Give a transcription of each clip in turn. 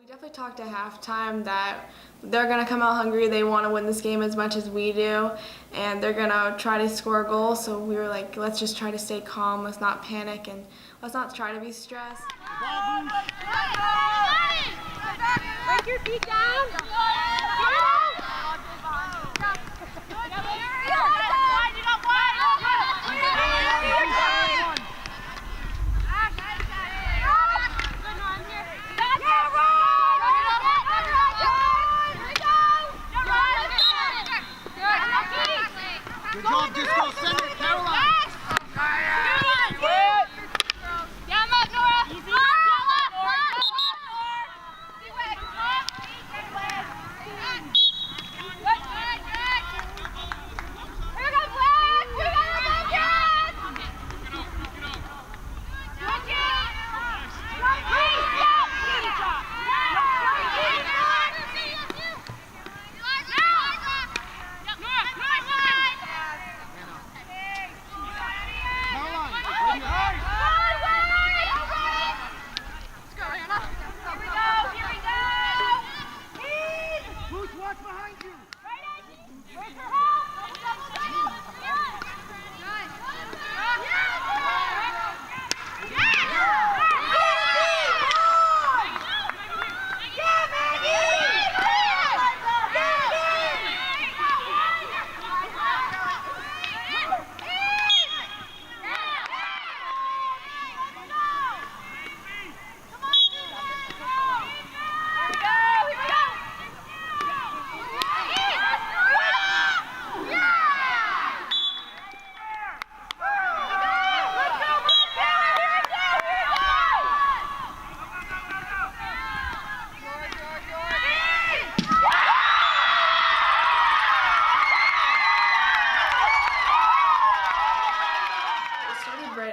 We definitely talked at halftime that they're going to come out hungry. They want to win this game as much as we do, and they're going to try to score a goal. So we were like, let's just try to stay calm. Let's not panic, and let's not try to be stressed. Break your feet down. Good job, Disco. Send it, Caroline.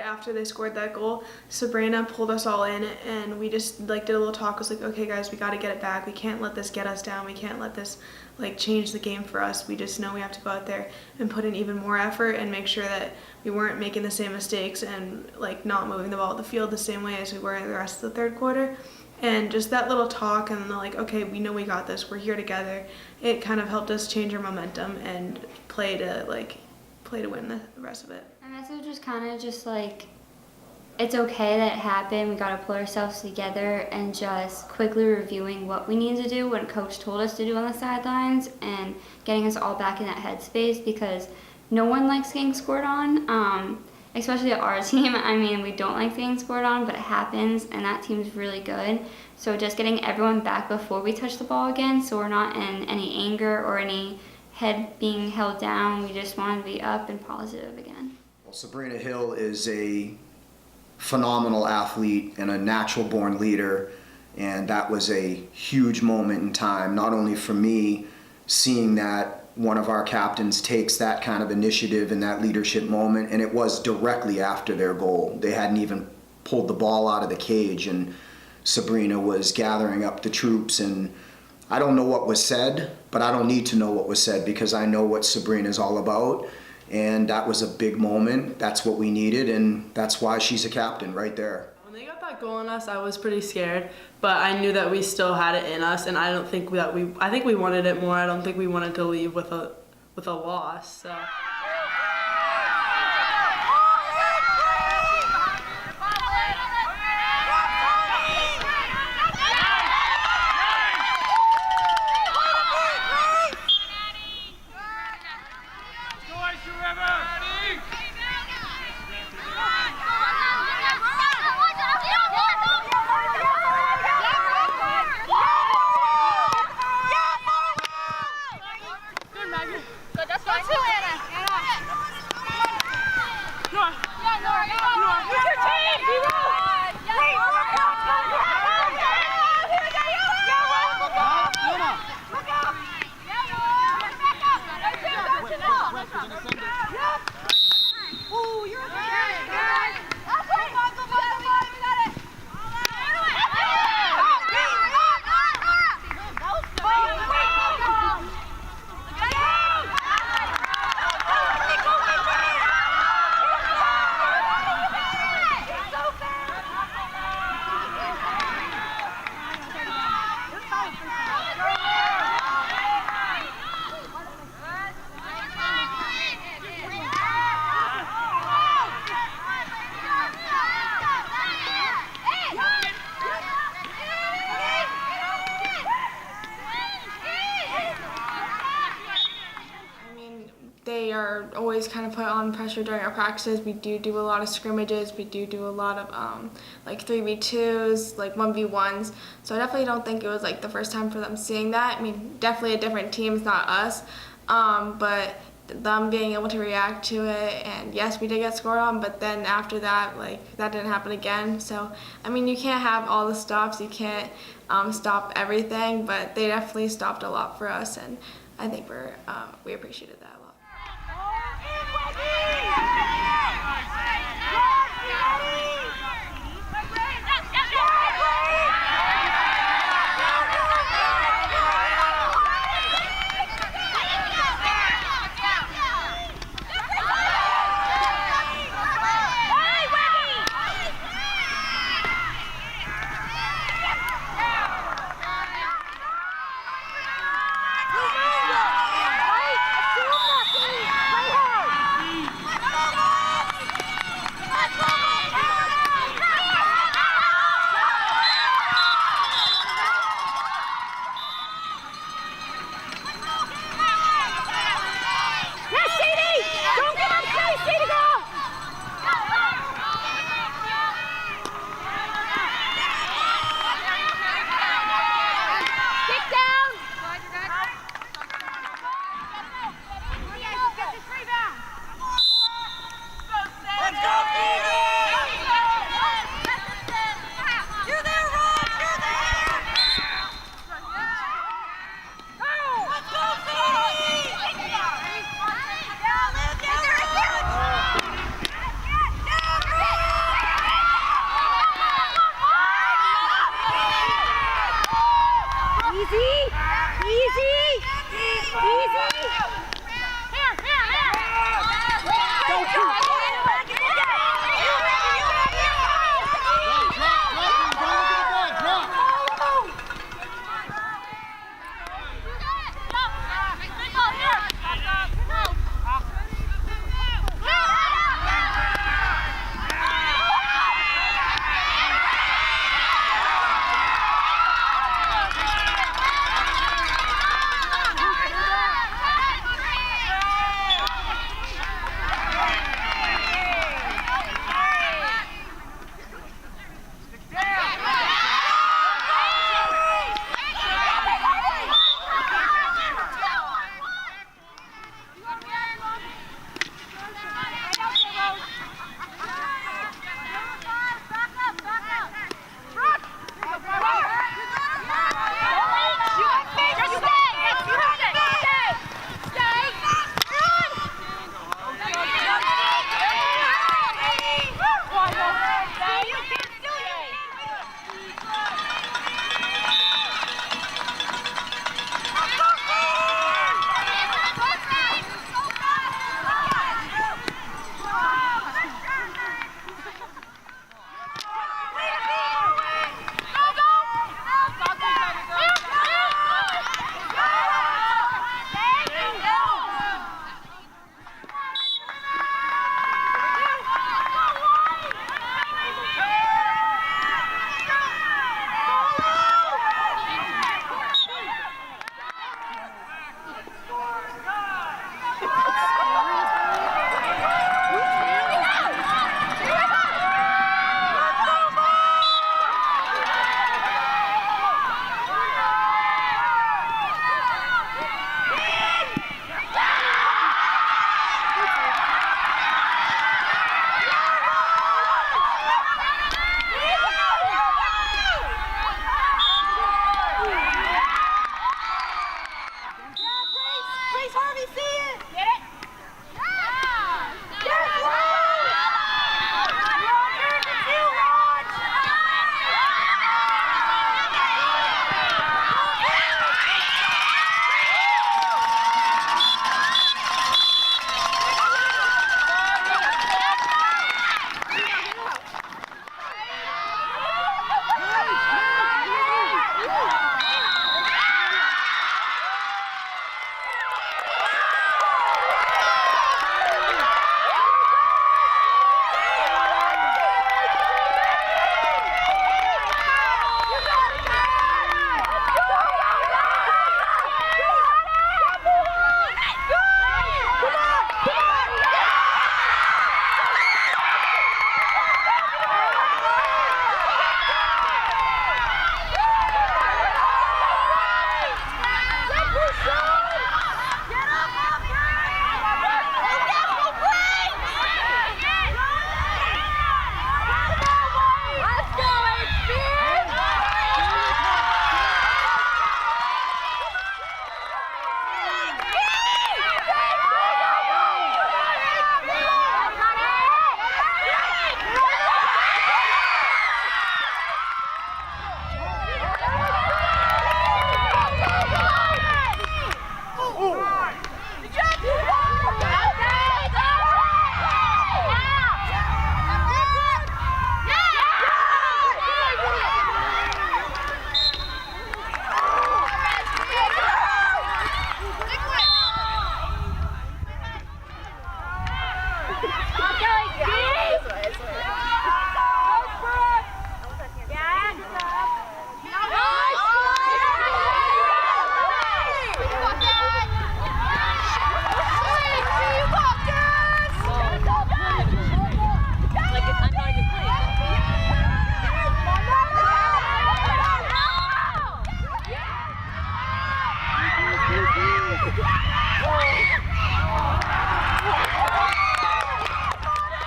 After they scored that goal, Sabrina pulled us all in, and we just did a little talk. It was like, okay guys, we got to get it back. We can't let this get us down. We can't let this change the game for us. We just know we have to go out there and put in even more effort and make sure that we weren't making the same mistakes and not moving the ball at the field the same way as we were in the rest of the third quarter. And just that little talk, and then okay, we know we got this. We're here together. It kind of helped us change our momentum and play to win the rest of it. And message was kind of just it's okay that it happened. We got to pull ourselves together and just quickly reviewing what we need to do, what coach told us to do on the sidelines, and getting us all back in that headspace, because no one likes getting scored on, especially our team. I mean, we don't like getting scored on, but it happens, and that team's really good. So just getting everyone back before we touch the ball again, so we're not in any anger or any head being held down. We just want to be up and positive again. Well, Sabrina Hill is a phenomenal athlete and a natural-born leader, and that was a huge moment in time, not only for me seeing that one of our captains takes that kind of initiative in that leadership moment, and it was directly after their goal. They hadn't even pulled the ball out of the cage, and Sabrina was gathering up the troops, and I don't know what was said, but I don't need to know what was said, because I know what Sabrina's all about. And that was a big moment. That's what we needed, and that's why she's a captain right there. When they got that goal on us, I was pretty scared, but I knew that we still had it in us, and I don't think that I think we wanted it more. I don't think we wanted to leave with a loss. So. are always kind of put on pressure during our practices. We do a lot of scrimmages. We do a lot of like 3v2s, like 1v1s. So I definitely don't think it was like the first time for them seeing that. I mean, definitely a different team, it's not us, but them being able to react to it, and yes, we did get scored on, but then after that, like, that didn't happen again. So I mean, you can't have all the stops, you can't stop everything, but they definitely stopped a lot for us, and I think we appreciated that a lot.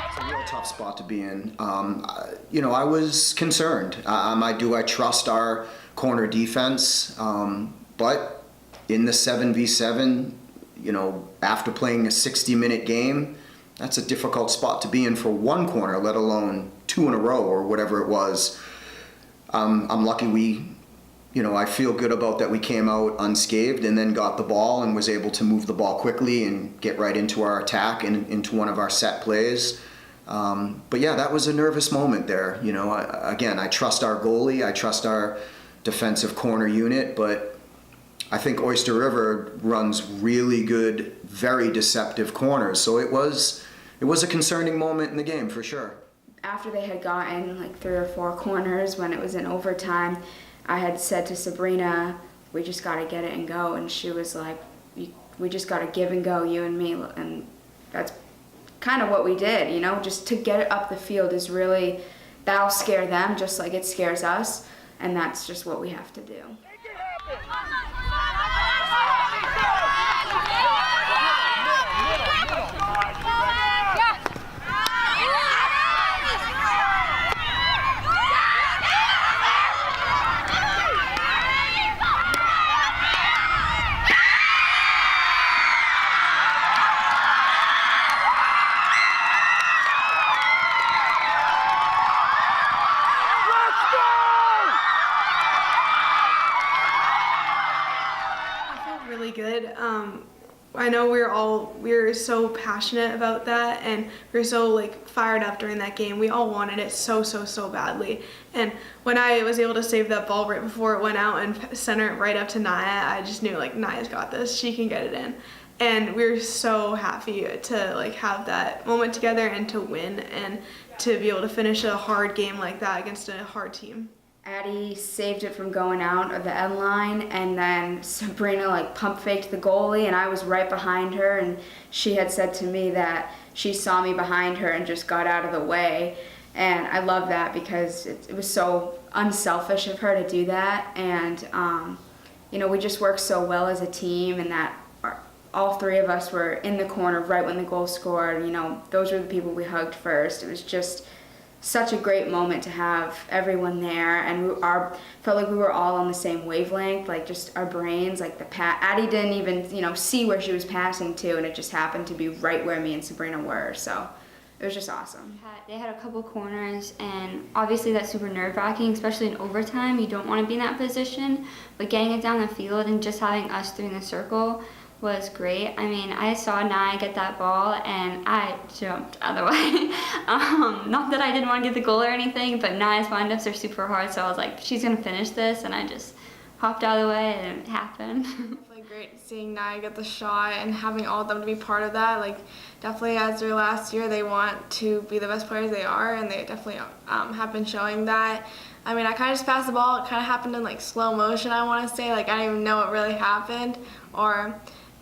It's a real tough spot to be in. I was concerned. I trust our corner defense, but in the 7v7, after playing a 60-minute game, that's a difficult spot to be in for one corner, let alone two in a row or whatever it was. I'm lucky I feel good about that we came out unscathed and then got the ball and was able to move the ball quickly and get right into our attack and into one of our set plays. But yeah, that was a nervous moment there. I trust our goalie, I trust our defensive corner unit, but I think Oyster River runs really good, very deceptive corners. So it was a concerning moment in the game for sure. After they had gotten like 3 or 4 corners when it was in overtime, I had said to Sabrina, we just got to get it and go. And she was like, we just got to give and go, you and me. And that's kind of what we did, just to get it up the field is really, that'll scare them just like it scares us. And that's just what we have to do. Really good. I know we were so passionate about that, and we were so fired up during that game. We all wanted it so badly. And when I was able to save that ball right before it went out and center it right up to Naya, I just knew Naya's got this. She can get it in. And we were so happy to have that moment together and to win and to be able to finish a hard game like that against a hard team. Addie saved it from going out of the end line, and then Sabrina pump faked the goalie, and I was right behind her, and she had said to me that she saw me behind her and just got out of the way. And I love that because it was so unselfish of her to do that. And we just worked so well as a team, and that all 3 of us were in the corner right when the goal scored. Those were the people we hugged first. It was just such a great moment to have everyone there, and felt like we were all on the same wavelength, just our brains, Addie didn't even, see where she was passing to, and it just happened to be right where me and Sabrina were, so it was just awesome. They had a couple corners, and obviously that's super nerve-wracking, especially in overtime. You don't want to be in that position, but getting it down the field and just having us 3 in the circle was great. I mean, I saw Naya get that ball and I jumped out of the way. Not that I didn't want to get the goal or anything, but Naya's windups are super hard, so I was like, she's gonna finish this, and I just hopped out of the way and it happened. Definitely great seeing Naya get the shot and having all of them to be part of that. Definitely as their last year, they want to be the best players they are, and they definitely have been showing that. I mean, I kind of just passed the ball. It kind of happened in slow motion, I want to say. I didn't even know what really happened,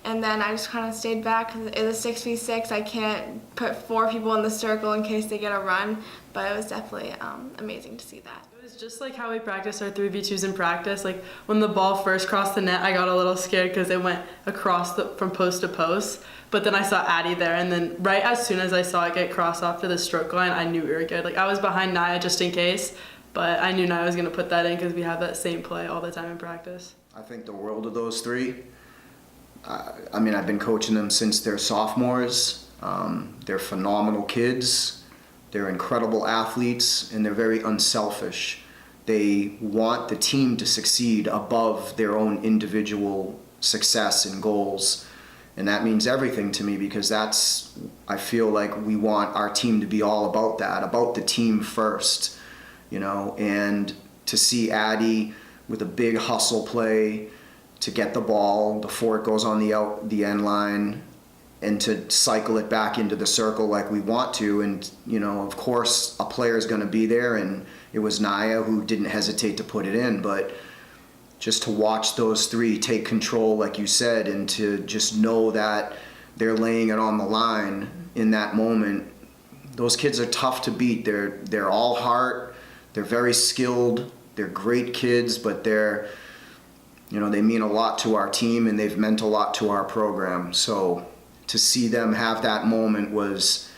and then I just kind of stayed back because it's a 6v6. I can't put 4 people in the circle in case they get a run, but it was definitely amazing to see that. It was just how we practiced our 3v2s in practice. When the ball first crossed the net, I got a little scared because it went across from post to post. But then I saw Addie there, and then right as soon as I saw it get crossed off to the stroke line, I knew we were good. I was behind Naya just in case, but I knew Naya was going to put that in because we have that same play all the time in practice. I think the world of those 3. I've been coaching them since they're sophomores. They're phenomenal kids. They're incredible athletes, and they're very unselfish. They want the team to succeed above their own individual success and goals. And that means everything to me because I feel like we want our team to be all about that, about the team first, and to see Addie with a big hustle play, to get the ball before it goes on the end line and to cycle it back into the circle like we want to. And, of course, a player is going to be there, and it was Naya who didn't hesitate to put it in. But just to watch those 3 take control, like you said, and to just know that they're laying it on the line in that moment, those kids are tough to beat. They're all heart. They're very skilled. They're great kids, but they're they mean a lot to our team and they've meant a lot to our program. So to see them have that moment was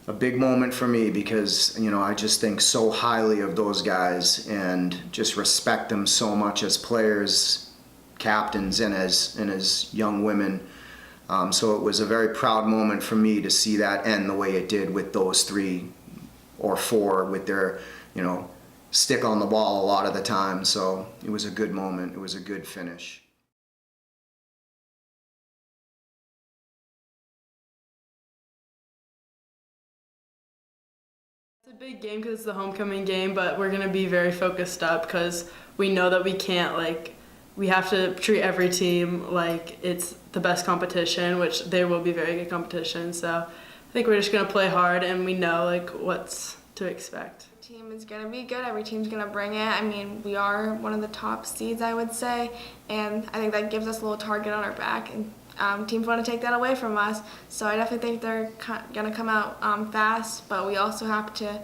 a big moment for me because, I just think so highly of those guys and just respect them so much as players, captains, and as young women. So it was a very proud moment for me to see that end the way it did with those 3 or 4 with their, stick on the ball a lot of the time. So it was a good moment. It was a good finish. It's a big game because it's the homecoming game, but we're going to be very focused up because we know that we can't, we have to treat every team like it's the best competition, which there will be very good competition. So I think we're just going to play hard and we know, what's to expect. Team is going to be good. Every team's going to bring it. I mean, we are one of the top seeds, I would say, and I think that gives us a little target on our back, and teams want to take that away from us. So I definitely think they're going to come out fast, but we also have to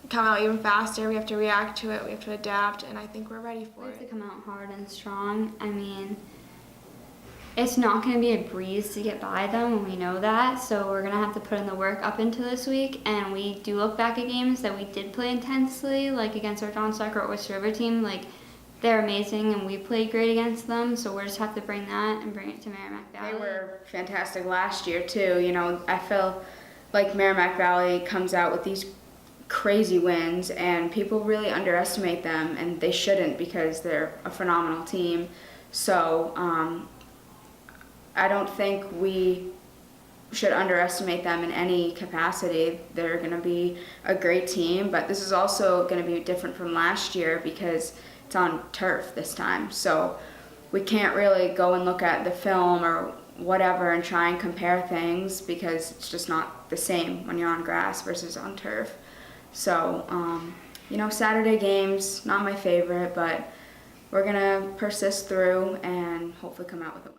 come out even faster. We have to react to it. We have to adapt, and I think we're ready for We have to it. come out hard and strong. I mean, it's not going to be a breeze to get by them, and we know that. So we're going to have to put in the work up into this week. And we do look back at games that we did play intensely, like against our John Stark or Oyster River team. They're amazing, and we played great against them. So we'll just have to bring that and bring it to Merrimack Valley. They were fantastic last year too. I feel like Merrimack Valley comes out with these crazy wins, and people really underestimate them, and they shouldn't because they're a phenomenal team. So I don't think we should underestimate them in any capacity. They're going to be a great team, but this is also going to be different from last year because it's on turf this time. So we can't really go and look at the film or whatever and try and compare things because it's just not the same when you're on grass versus on turf. So, Saturday games, not my favorite, but we're going to persist through and hopefully come out with a win.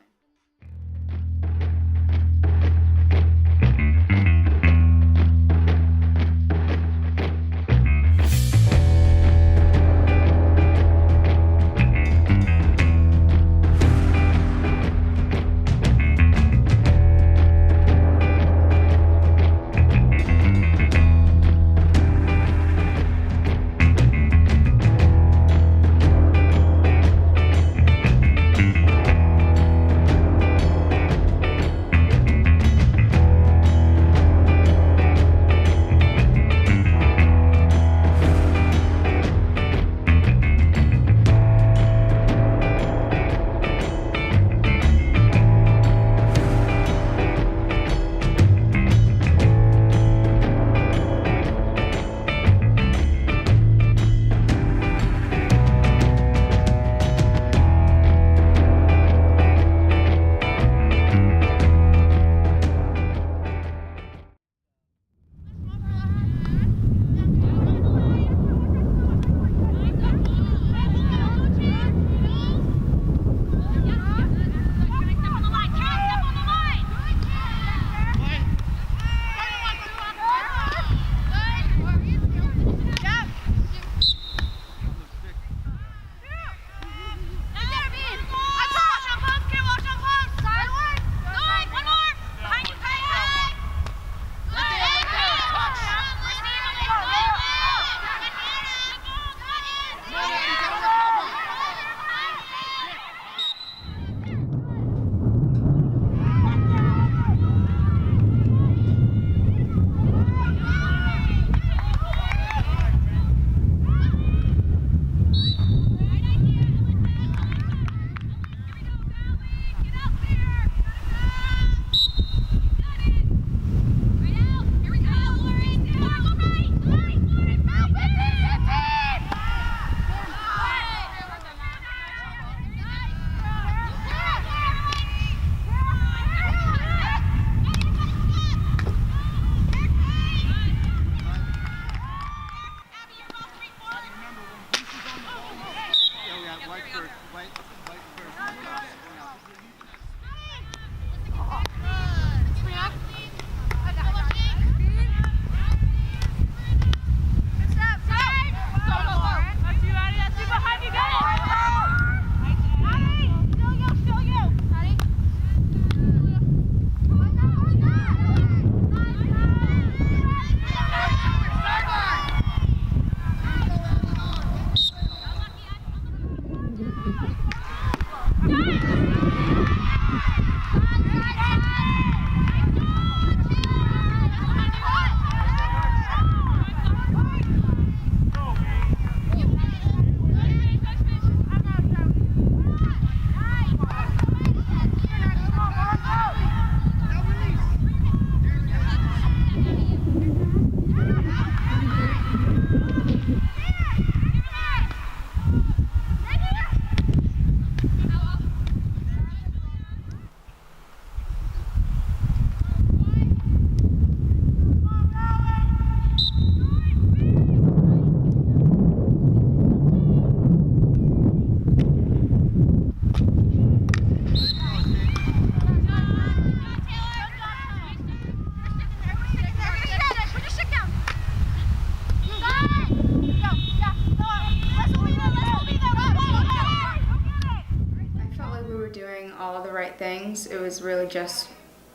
was really just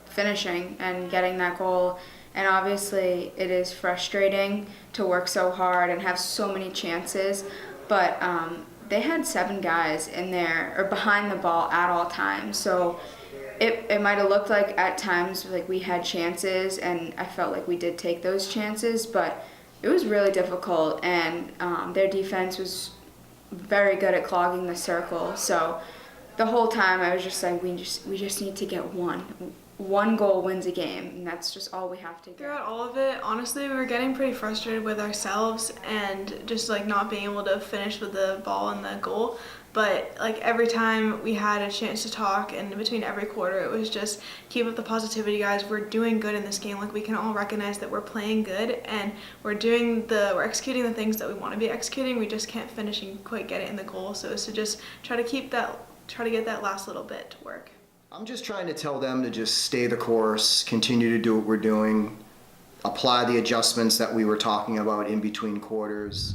finishing and getting that goal. And obviously it is frustrating to work so hard and have so many chances, but they had 7 guys in there or behind the ball at all times. So it might have looked like at times like we had chances, and I felt like we did take those chances, but it was really difficult, and their defense was very good at clogging the circle. So the whole time I was just like, we just need to get one goal wins a game, and that's just all we have to get. Throughout all of it, honestly, we were getting pretty frustrated with ourselves and just like not being able to finish with the ball and the goal. But like every time we had a chance to talk, and in between every quarter, it was just keep up the positivity, guys. We're doing good in this game. Like we can all recognize that we're playing good, and we're executing the things that we want to be executing. We just can't finish and quite get it in the goal. So it's to just try to get that last little bit to work. I'm just trying to tell them to just stay the course, continue to do what we're doing, apply the adjustments that we were talking about in between quarters.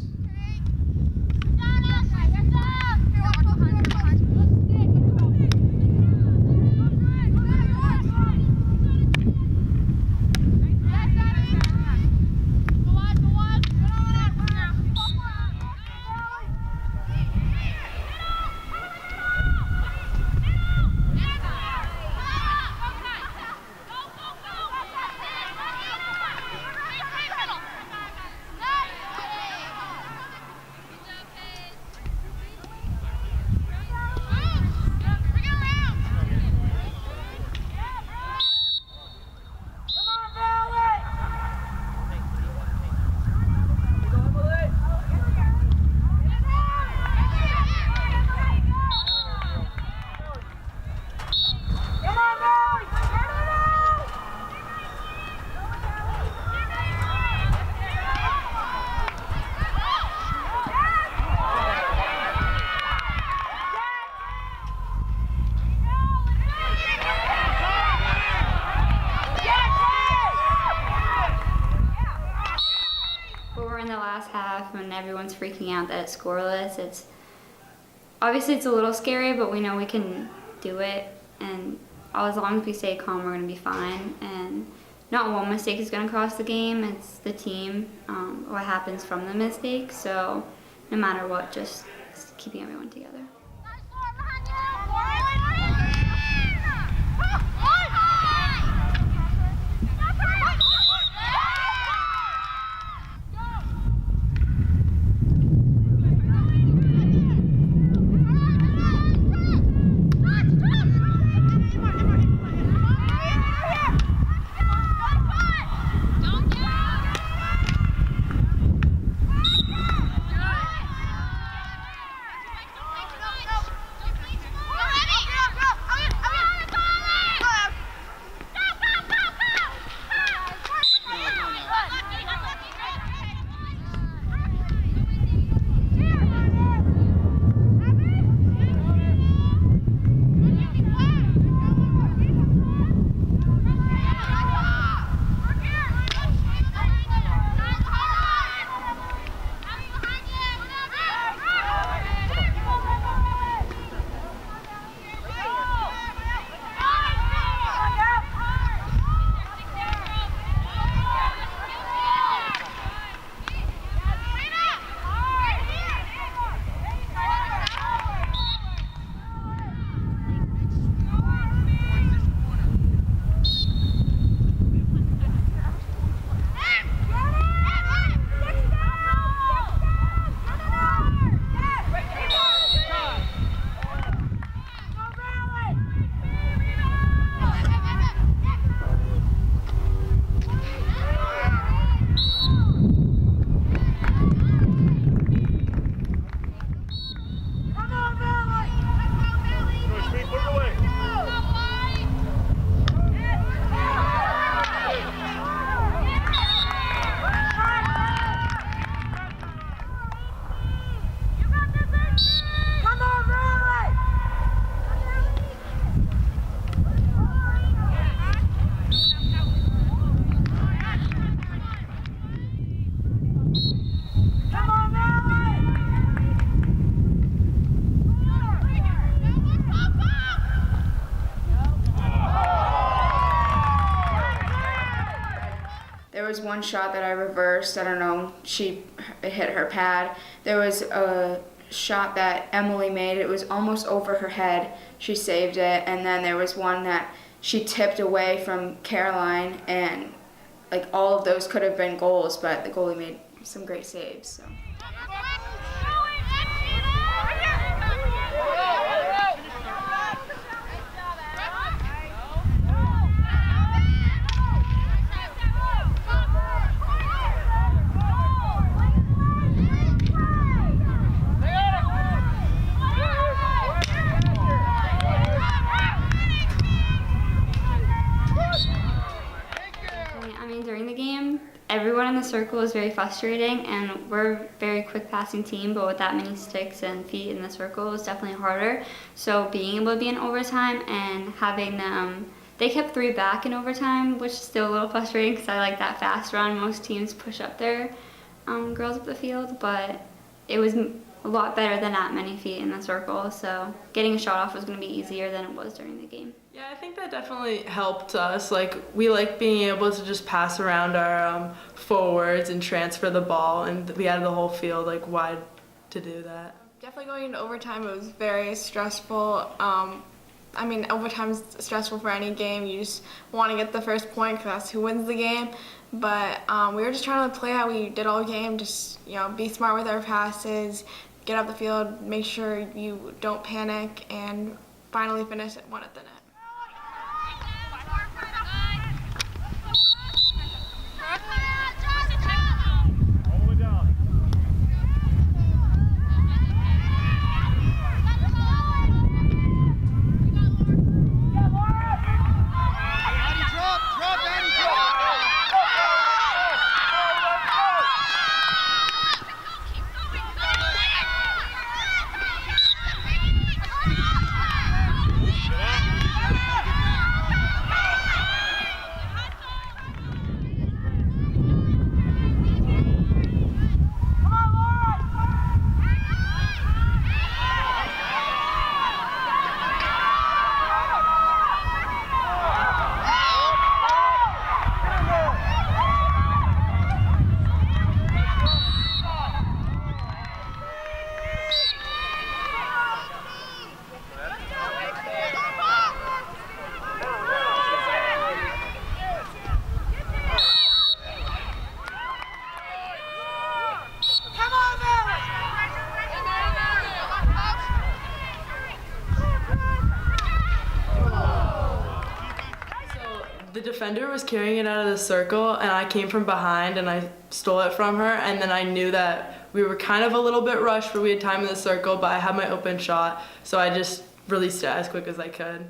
Half when everyone's freaking out that it's scoreless, it's a little scary, but we know we can do it, and as long as we stay calm, we're going to be fine, and not one mistake is going to cost the game. It's the team, what happens from the mistake, so no matter what, just keeping everyone together. was one shot that I reversed. I don't know, it hit her pad. There was a shot that Emily made. It was almost over her head. She saved it. And then there was one that she tipped away from Caroline, and like all of those could have been goals, but the goalie made some great saves. So. During the game, everyone in the circle is very frustrating, and we're a very quick passing team, but with that many sticks and feet in the circle is definitely harder. So being able to be in overtime and having them, they kept 3 back in overtime, which is still a little frustrating because I like that fast run. Most teams push up their girls up the field, but it was a lot better than that many feet in the circle, so getting a shot off was going to be easier than it was during the game. Yeah, I think that definitely helped us. Like, we like being able to just pass around our forwards and transfer the ball, and we had the whole field like wide to do that. Definitely going into overtime, it was very stressful. I mean, overtime's stressful for any game. You just want to get the first point because that's who wins the game. But we were just trying to play how we did all game. Just be smart with our passes, get up the field, make sure you don't panic, and finally finish one at the net. The defender was carrying it out of the circle, and I came from behind and I stole it from her, and then I knew that we were kind of a little bit rushed, but we had time in the circle, but I had my open shot, so I just released it as quick as I could.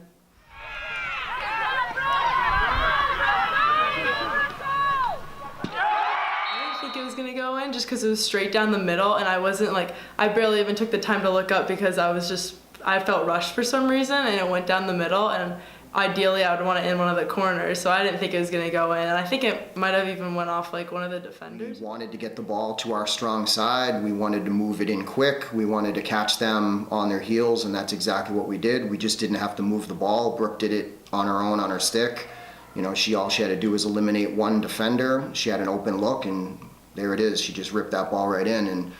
I didn't think it was gonna go in just because it was straight down the middle, and I barely even took the time to look up because I felt rushed for some reason, and it went down the middle, and ideally I would want it in one of the corners, so I didn't think it was going to go in, and I think it might have even went off like one of the defenders. We wanted to get the ball to our strong side. We wanted to move it in quick. We wanted to catch them on their heels, and that's exactly what we did. We just didn't have to move the ball. Brooke did it on her own on her stick. All she had to do was eliminate one defender. She had an open look, and there it is. She just ripped that ball right in, and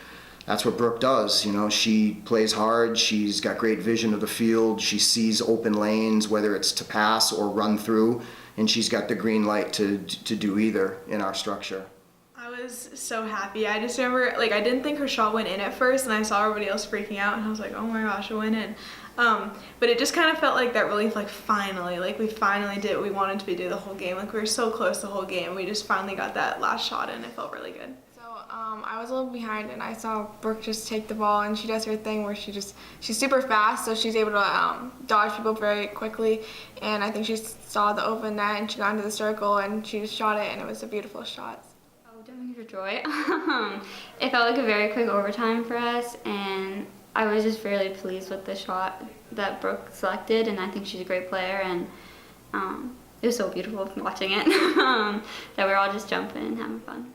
that's what Brooke does. She plays hard. She's got great vision of the field. She sees open lanes, whether it's to pass or run through, and she's got the green light to do either in our structure. I was so happy. I just remember, I didn't think her shot went in at first, and I saw everybody else freaking out, and I was like, oh my gosh, it went in. But it just kind of felt like that relief, finally, we finally did what we wanted to do the whole game. We were so close the whole game. We just finally got that last shot in. It felt really good. I was a little behind, and I saw Brooke just take the ball, and she does her thing where she's super fast, so she's able to dodge people very quickly, and I think she saw the open net, and she got into the circle, and she just shot it, and it was a beautiful shot. Oh, don't make her joy. It felt like a very quick overtime for us, and I was just really pleased with the shot that Brooke selected, and I think she's a great player, and it was so beautiful watching it that we were all just jumping and having fun.